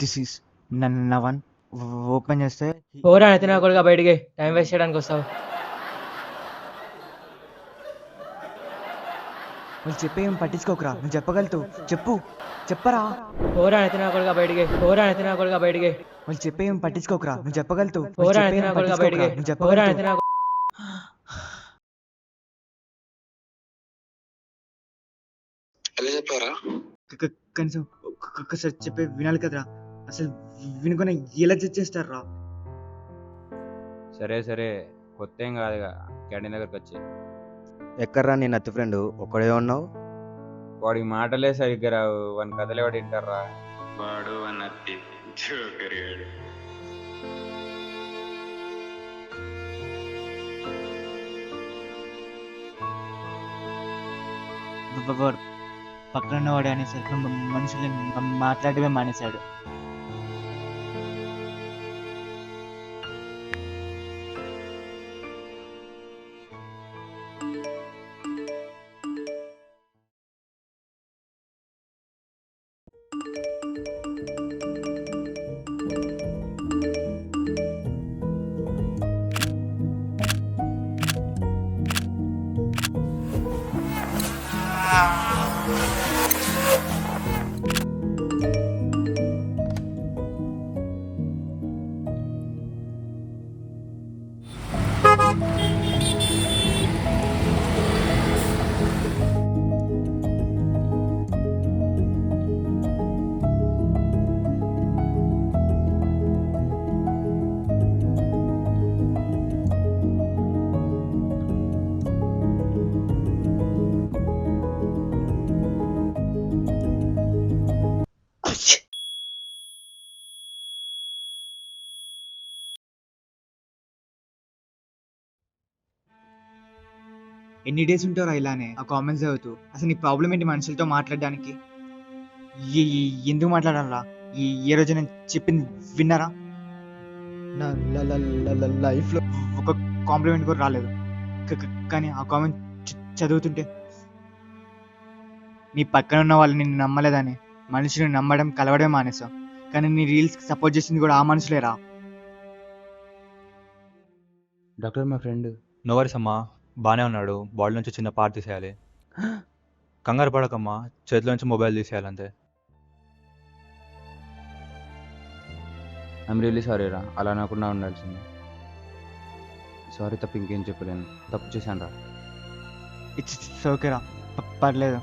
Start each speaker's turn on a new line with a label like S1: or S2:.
S1: This is నవన్. Open చేస్తే
S2: పోరా అయితే నా కొడుగా బయటికి టైం వేస్ట్ చేయడానికి వస్తావు.
S1: వాళ్ళు చెప్పేం పట్టించుకోకరా, నువ్వు చెప్పగలుగుతావు. చెప్పరా.
S2: పోరా అయితే నా కొడుగా బయటికి. పోరా అయితే నా కొడుగా బయటికి.
S1: వాళ్ళు చెప్పేం పట్టించుకోకరా, నువ్వు చెప్పగలుగుతావు.
S2: పోరా అయితే నా కొడుగా బయటికి. పోరా అయితే నా
S3: ఎలా చెప్పారా?
S1: కనీసం ఒక్కసారి చెప్పే వినాలి కదరా. అసలు వినుకొని ఎలా చేస్తారా?
S4: సరే సరే, కొత్త ఏం కాదుగా, క్యాంటీన్ దగ్గరకు వచ్చి.
S5: ఎక్కడ్రా నీ నత్తి ఫ్రెండ్ ఒక్కడే ఉన్నావు?
S4: వాడికి మాటలే సరిగ్గా రావు, వాని కథలే వాడు వింటారా.
S3: వాడు అన్నది జోకరిగాడు.
S1: పక్కన ఉన్నవాడు అనేసరికి మనుషులు మాట్లాడమే మానేశాడు. ఎన్ని డేస్ ఉంటారా ఇలానే ఆ కామెంట్స్ చదువుతూ? అసలు నీ ప్రాబ్లం ఏంటి మనుషులతో మాట్లాడడానికి? ఎందుకు మాట్లాడాలా? ఏ రోజు నేను చెప్పింది విన్నారా? నా లైఫ్లో ఒక కాంప్లిమెంట్ కూడా రాలేదు. కానీ ఆ కామెంట్ చదువుతుంటే నీ పక్కన ఉన్న వాళ్ళు నిన్ను నమ్మలేదని మనుషులను నమ్మడం కలవడమే మానేసావు. కానీ నీ రీల్స్కి సపోర్ట్ చేసింది కూడా ఆ మనుషులేరా?
S4: డాక్టర్ మా ఫ్రెండ్.
S6: నో వరీస్ అమ్మా, బాగానే ఉన్నాడు. బాడీ నుంచి చిన్న పార్ట్ తీసేయాలి. కంగారు పడకమ్మా, చేతిలో నుంచి మొబైల్ తీసేయాలంతే.
S4: ఐమ్ రియలీ సారీ రా, అలా నాకుండా ఉండాల్సింది. సారీ తప్ప ఇంకేం చెప్పలేను, తప్పు చేశాను రా.
S1: ఇట్స్ ఓకేరా, పర్లేదు.